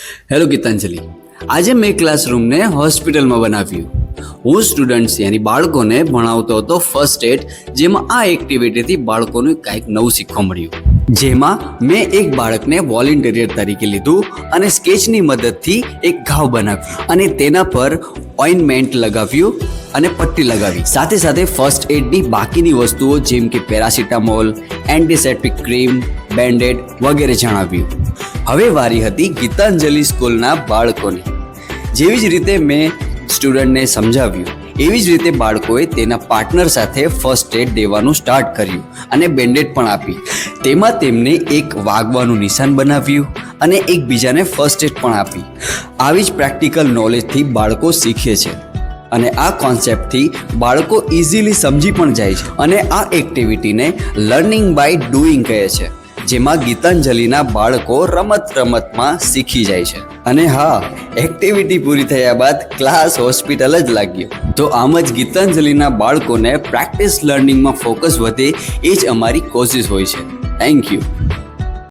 Hello Gitanjali, આજે મેં ક્લાસરૂમને હોસ્પિટલમાં બનાવ્યું. હું સ્ટુડન્ટ્સ યાની બાળકોને ભણાવતો હતો ફર્સ્ટ એડ, જેમાં આ એક્ટિવિટીથી બાળકોને કંઈક નવું શીખવા મળ્યું. જેમાં મેં એક બાળકને વોલેન્ટિયર તરીકે લીધું અને સ્કેચની મદદથી એક ઘાવ બનાવ્યું અને તેના પર ઓઇન્ટમેન્ટ લગાવ્યું અને પટ્ટી લગાવી. સાથે સાથે ફર્સ્ટ એડની બાકીની વસ્તુઓ જેમ કે પેરાસિટામોલ, એન્ટીસેપ્ટિક ક્રીમ, બેન્ડેડ વગેરે જણાવ્યું. હવે વારી હતી ગીતાંજલિ સ્કૂલના બાળકોની. જેવી જ રીતે મેં સ્ટુડન્ટને સમજાવ્યું, એવી જ રીતે બાળકોએ તેના પાર્ટનર સાથે ફર્સ્ટ એડ દેવાનું સ્ટાર્ટ કર્યું અને બેન્ડેડ પણ આપી. તેમાં તેમને એક વાગવાનું નિશાન બનાવ્યું અને એકબીજાને ફર્સ્ટ એડ પણ આપી. આવી જ પ્રેક્ટિકલ નોલેજથી બાળકો શીખે છે અને આ કોન્સેપ્ટથી બાળકો ઇઝીલી સમજી પણ જાય છે. અને આ એક્ટિવિટીને લર્નિંગ બાય ડુઈંગ કહે છે, જેમાં ગીતાંજલિના બાળકો રમતમાં શીખી જાય છે. અને હા, એક્ટિવિટી પૂરી થયા બાદ ક્લાસ હોસ્પિટલ જ લાગ્યો. તો આમ જ ગીતાંજલિના બાળકોને પ્રેક્ટિસ લર્નિંગમાં ફોકસ વધે, એ જ અમારી કોશિશ હોય છે. Thank you.